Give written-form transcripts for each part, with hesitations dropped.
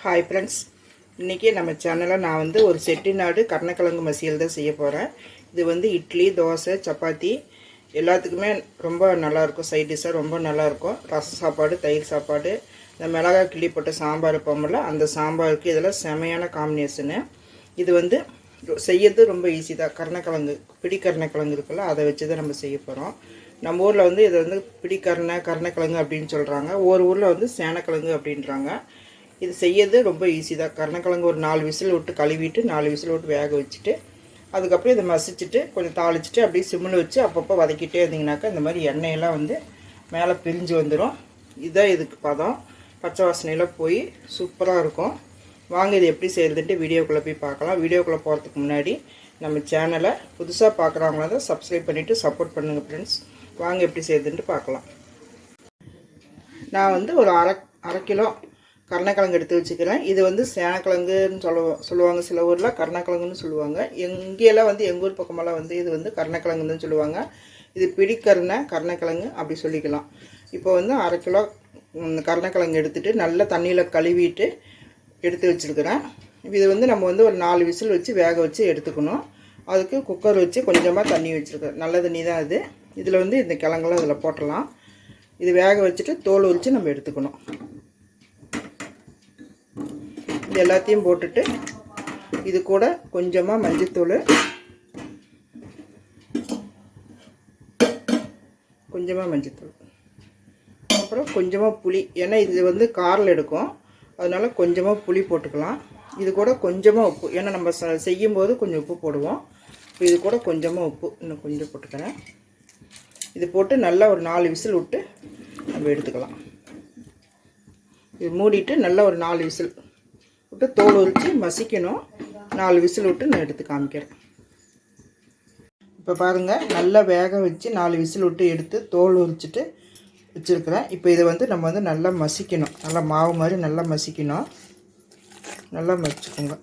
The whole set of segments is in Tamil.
ஹாய் ஃப்ரெண்ட்ஸ், இன்றைக்கி நம்ம சேனலில் நான் வந்து ஒரு செட்டிநாடு கருணக்கிழங்கு மசியல் தான் செய்ய போகிறேன். இது வந்து இட்லி, தோசை, சப்பாத்தி எல்லாத்துக்குமே ரொம்ப நல்லாயிருக்கும். சைட் டிஷ்ஷாக ரொம்ப நல்லாயிருக்கும். ரச சாப்பாடு, தயிர் சாப்பாடு, இந்த மிளகாய் கிள்ளி போட்ட சாம்பார் வைப்போம்ல, அந்த சாம்பாருக்கு இதெல்லாம் செமையான காம்பினேஷனு. இது வந்து செய்யறது ரொம்ப ஈஸி தான். கருணக்கிழங்கு, பிடி கருணக்கிழங்கு இருக்குல்ல, அதை வச்சு தான் நம்ம செய்ய போகிறோம். நம்ம ஊரில் வந்து இதை வந்து கருணக்கிழங்கு அப்படின்னு சொல்கிறாங்க. ஒரு ஊரில் வந்து சேனக்கிழங்கு அப்படின்றாங்க. இது செய்யறது ரொம்ப ஈஸி தான். கருணக்கிழங்கு ஒரு 4 விசில் விட்டு கழுவிட்டு 4 விசில் விட்டு வேக வச்சுட்டு அதுக்கப்புறம் இதை மசிச்சுட்டு கொஞ்சம் தாளிச்சிட்டு அப்படியே சிம்மில் வச்சு அப்பப்போ வதக்கிட்டே இருந்தீங்கன்னாக்கா இந்த மாதிரி எண்ணெயெல்லாம் வந்து மேலே பிரிஞ்சு வந்துடும். இதுதான் இதுக்கு பதம். பச்சை வாசனையெல்லாம் போய் சூப்பராக இருக்கும். வாங்க இது எப்படி செய்கிறதுன்ட்டு வீடியோக்குள்ளே போய் பார்க்கலாம். வீடியோக்குள்ளே போகிறதுக்கு முன்னாடி நம்ம சேனலை புதுசாக பார்க்குறவங்கள தான் சப்ஸ்கிரைப் பண்ணிவிட்டு சப்போர்ட் பண்ணுங்கள் ஃப்ரெண்ட்ஸ். வாங்க எப்படி செய்கிறதுன்ட்டு பார்க்கலாம். நான் வந்து ஒரு அரை கிலோ கருணக்கிழங்கு எடுத்து வச்சுக்கிறேன். இது வந்து சேனக்கிழங்குன்னு சொல்லுவாங்க. சில ஊரில் கருணக்கிழங்குன்னு சொல்லுவாங்க. எங்கேயெல்லாம் வந்து எங்கள் ஊர் பக்கமெல்லாம் வந்து இது வந்து கருணக்கிழங்குன்னு சொல்லுவாங்க. இது கருணக்கிழங்கு அப்படி சொல்லிக்கலாம். இப்போ வந்து அரை கிலோ கருணக்கிழங்கு எடுத்துகிட்டு நல்லா தண்ணியில் கழுவிட்டு எடுத்து வச்சுருக்கிறேன். இது வந்து நம்ம வந்து ஒரு 4 விசில் வச்சு வேக வச்சு எடுத்துக்கணும். அதுக்கு குக்கர் வச்சு கொஞ்சமாக தண்ணி வச்சுருக்கேன். நல்ல தண்ணி தான் இது. இதில் வந்து இந்த கிழங்கெல்லாம் இதில் போட்டலாம். இது வேக வச்சுட்டு தோல் உரித்து நம்ம எடுத்துக்கணும். இது எல்லாத்தையும் போட்டுட்டு இது கூட கொஞ்சமாக மஞ்சத்தூள், அப்புறம் கொஞ்சமாக புளி. ஏன்னா இது வந்து காரில் எடுக்கும், அதனால் கொஞ்சமாக புளி போட்டுக்கலாம். இது கூட கொஞ்சமாக உப்பு, ஏன்னா நம்ம செய்யும்போது கொஞ்சம் உப்பு போடுவோம். இது கூட கொஞ்சமாக உப்பு இன்னும் கொஞ்சம் போட்டுக்கிறேன். இது போட்டு நல்லா ஒரு 4 விசில் விட்டு நம்ம எடுத்துக்கலாம். இது மூடிட்டு நல்லா ஒரு 4 விசில் விட்டு தோல் உரித்து மசிக்கணும். 4 விசில் விட்டு நான் எடுத்து காமிக்கிறேன். இப்போ பாருங்கள், நல்லா வேக வச்சு 4 விசில் விட்டு எடுத்து தோல் உரிச்சிட்டு வச்சுருக்கிறேன். இப்போ இதை வந்து நம்ம வந்து நல்லா மசிக்கணும். நல்லா மாவு மாதிரி நல்லா மசிக்கணும். நல்லா மசிச்சுக்கோங்க.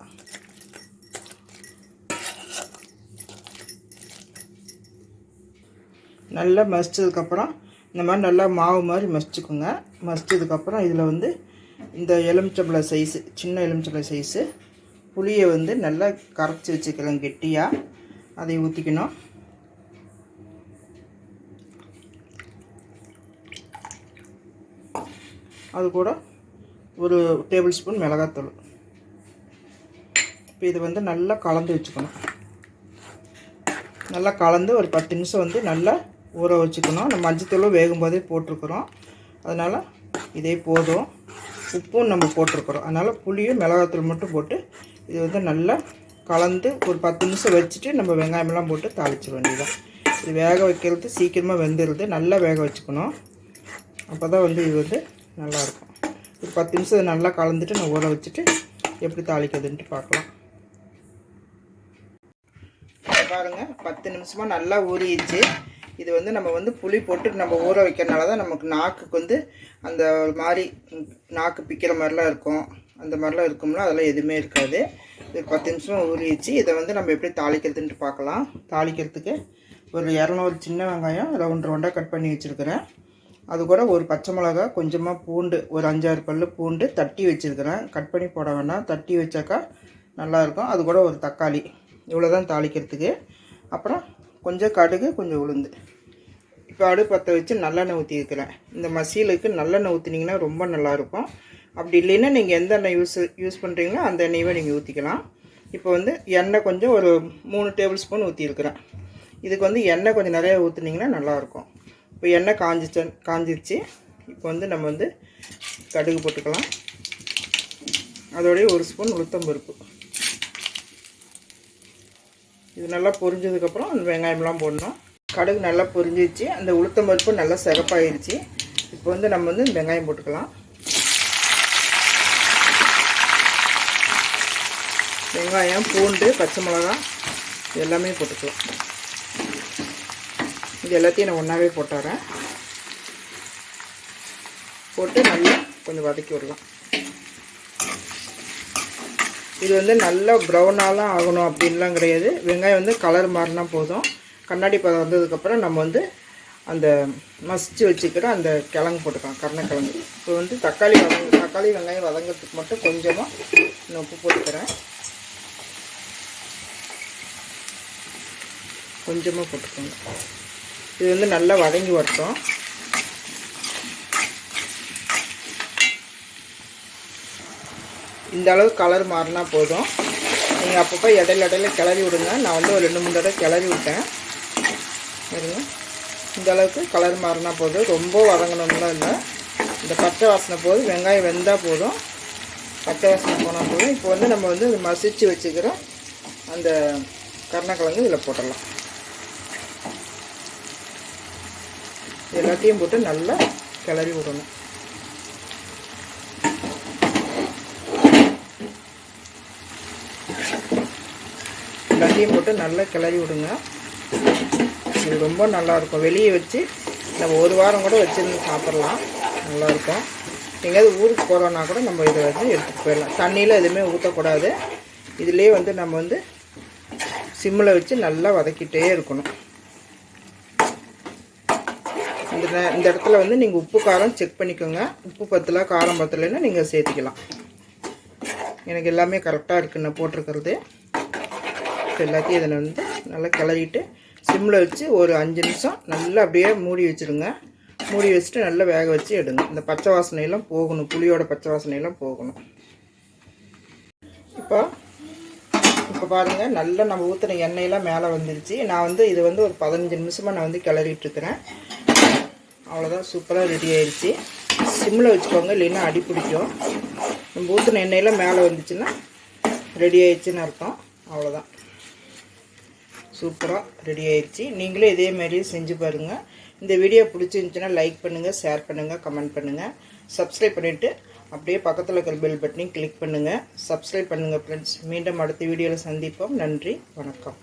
நல்லா மசிச்சதுக்கப்புறம் இந்த மாதிரி நல்லா மாவு மாதிரி மசிச்சுக்கோங்க. மசிச்சதுக்கப்புறம் இதில் வந்து இந்த எலுமிச்சம்பழ சைஸு, சின்ன எலுமிச்சம்பழ சைஸு புளியை வந்து நல்லா கரைச்சி வச்சுக்கலாம் கெட்டியாக. அதை ஊற்றிக்கணும். அது கூட ஒரு டேபிள் ஸ்பூன் மிளகாத்தூள். இப்போ இது வந்து நல்லா கலந்து வச்சுக்கணும். நல்லா கலந்து ஒரு 10 நிமிஷம் வந்து நல்லா ஊற வச்சுக்கணும். நம்ம மஞ்சத்தூளும் வேகும்போதே போட்டிருக்கிறோம், அதனால் இதே போதும். உப்பும் நம்ம போட்டிருக்கிறோம், அதனால் புளியும் மிளகாத்தூள் மட்டும் போட்டு இது வந்து நல்லா கலந்து ஒரு 10 நிமிஷம் வச்சுட்டு நம்ம வெங்காயமெல்லாம் போட்டு தாளிச்சிட வேண்டியதான். இது வேக வைக்கிறது சீக்கிரமாக வெந்துடுது. நல்லா வேக வச்சுக்கணும். அப்போ தான் வந்து இது வந்து நல்லாயிருக்கும். ஒரு 10 நிமிஷம் நல்லா கலந்துட்டு நான் ஊற வச்சுட்டு எப்படி தாளிக்கிறதுன்ட்டு பார்க்கலாம். பாருங்கள், 10 நிமிஷமாக நல்லா ஊறிடுச்சு. இது வந்து நம்ம வந்து புளி போட்டு நம்ம ஊற வைக்கிறனால தான் நமக்கு நாக்குக்கு வந்து அந்த மாதிரி நாக்கு பிக்கிற மாதிரிலாம் இருக்கும். அந்த மாதிரிலாம் இருக்கும்ல, அதெல்லாம் எதுவுமே இருக்காது. இது 10 நிமிஷம் ஊறிடுச்சு. இதை வந்து நம்ம எப்படி தாளிக்கிறதுன்ட்டு பார்க்கலாம். தாளிக்கிறதுக்கு ஒரு 200 சின்ன வெங்காயம் ரவுண்டாக கட் பண்ணி வச்சுருக்கிறேன். அது கூட ஒரு பச்சை மிளகா, கொஞ்சமாக பூண்டு, ஒரு 5-6 பல் பூண்டு தட்டி வச்சுருக்கிறேன். கட் பண்ணி போட வேண்டாம், தட்டி வச்சாக்கா நல்லாயிருக்கும். அது கூட ஒரு தக்காளி. இவ்வளோ தான் தாளிக்கிறதுக்கு. அப்புறம் கொஞ்சம் கடுகு, கொஞ்சம் உளுந்து. இப்போ அடுப்பு பற்ற வச்சு நல்லெண்ணெய் ஊற்றிருக்கிறேன். இந்த மசியலுக்கு நல்லெண்ணெய் ஊற்றினீங்கன்னா ரொம்ப நல்லாயிருக்கும். அப்படி இல்லைன்னா நீங்கள் எந்த எண்ணெய் யூஸ் பண்ணுறீங்களோ அந்த எண்ணெயை நீங்கள் ஊற்றிக்கலாம். இப்போ வந்து எண்ணெய் கொஞ்சம் ஒரு 3 டேபிள் ஸ்பூன் ஊற்றிருக்கிறேன். இதுக்கு வந்து எண்ணெய் கொஞ்சம் நிறையா ஊற்றுனீங்கன்னா நல்லாயிருக்கும். இப்போ எண்ணெய் காஞ்சிருச்சு. இப்போ வந்து நம்ம வந்து கடுகு போட்டுக்கலாம். அதோடய 1 ஸ்பூன் உளுத்தம்பருப்பு. இது நல்லா பொரிஞ்சதுக்கப்புறம் அந்த வெங்காயம்லாம் போடணும். கடுகு நல்லா பொரிஞ்சிச்சு. அந்த உளுத்தம்பருப்பு நல்லா சிகப்பாயிருச்சு. இப்போ வந்து நம்ம வந்து வெங்காயம் போட்டுக்கலாம். வெங்காயம், பூண்டு, பச்சை மிளகா எல்லாமே போட்டுக்கலாம். இது எல்லாத்தையும் நான் ஒன்றாவே போட்டுறேன். போட்டு நல்லா கொஞ்சம் வதக்கி விடலாம். இது வந்து நல்லா ப்ரௌனாலாம் ஆகணும் அப்படின்லாம் கிடையாது. வெங்காயம் வந்து கலர் மாறினா போதும். கண்ணாடி பதம் வந்ததுக்கப்புறம் நம்ம வந்து அந்த மசிச்சு வச்சுக்கிற அந்த கிழங்கு போட்டுக்கலாம், கருணக்கிழங்கு. இப்போ வந்து தக்காளி வெங்காயம் வதங்கிறதுக்கு மட்டும் கொஞ்சமாக நான் உப்பு போட்டுக்கிறேன். கொஞ்சமாக போட்டுக்கோங்க. இது வந்து நல்லா வதங்கி வரட்டும். இந்த அளவு கலர் மாறினா போதும். நீங்கள் அப்பப்போ இடையில கிளறி விடுங்க. நான் வந்து ஒரு 2-3 தடவை கிளறி விட்டேன். சரிங்க, இந்த அளவுக்கு கலர் மாறினா போதும். ரொம்ப வதங்கணும்லாம் இல்லை. இந்த பச்சை வாசனை போதும். வெங்காயம் வெந்தால் போதும், பச்சை வாசனை போனால் போதும். இப்போ வந்து நம்ம வந்து மசிச்சு வச்சுக்கிற அந்த கருணக்கிழங்கு இதில் போட்டுடலாம். எல்லாத்தையும் போட்டு நல்லா கிளறி விடணும். எல்லாத்தையும் போட்டு நல்லா கிளறி விடுங்க. இது ரொம்ப நல்லாயிருக்கும். வெளியே வச்சு நம்ம 1 வாரம் கூட வச்சுருந்து சாப்பிட்லாம், நல்லாயிருக்கும். எங்கேயாவது ஊருக்கு போகிறோன்னா கூட நம்ம இதை வந்து எடுத்துகிட்டு போயிடலாம். தண்ணியில் எதுவுமே ஊற்றக்கூடாது. இதிலே வந்து நம்ம வந்து சிம்மில் வச்சு நல்லா வதக்கிட்டே இருக்கணும். இந்த இடத்துல வந்து நீங்கள் உப்பு காரம் செக் பண்ணிக்கோங்க. உப்பு பத்தலை, காரம் பத்தலைன்னா நீங்கள் சேர்த்திக்கலாம். எனக்கு எல்லாமே கரெக்டாக இருக்குன்னு போட்டிருக்கிறது. எல்லாத்தையும் இதில் வந்து நல்லா கிளறிட்டு சிம்மில் வச்சு ஒரு 5 நிமிஷம் நல்லா அப்படியே மூடி வச்சுருங்க. மூடி வச்சுட்டு நல்லா வேக வச்சு எடுங்க. இந்த பச்சை வாசனையெல்லாம் போகணும், புளியோட பச்சை வாசனையெல்லாம் போகணும். இப்போ பாருங்கள், நல்லா நம்ம ஊற்றின எண்ணெயெல்லாம் மேலே வந்துருச்சு. நான் வந்து இது வந்து ஒரு 15 நிமிஷமாக நான் வந்து கிளறிட்டுருக்கிறேன். அவ்வளோதான், சூப்பராக ரெடி ஆயிடுச்சு. சிம்மில் வச்சுக்கோங்க, இல்லைன்னா அடி பிடிக்கும். நம்ம ஊற்றின எண்ணெயெல்லாம் மேலே வந்துச்சுன்னா ரெடி ஆயிடுச்சுன்னு அர்த்தம். அவ்வளோதான், சூப்பராக ரெடி ஆயிடுச்சு. நீங்களே இதேமாரி செஞ்சு பாருங்கள். இந்த வீடியோ பிடிச்சிருந்துச்சுன்னா லைக் பண்ணுங்கள், ஷேர் பண்ணுங்கள், கமெண்ட் பண்ணுங்கள். சப்ஸ்கிரைப் பண்ணிவிட்டு அப்படியே பக்கத்தில் இருக்கிற பெல் பட்டனையும் கிளிக் பண்ணுங்கள். சப்ஸ்கிரைப் பண்ணுங்கள் ஃப்ரெண்ட்ஸ். மீண்டும் அடுத்த வீடியோவில் சந்திப்போம். நன்றி, வணக்கம்.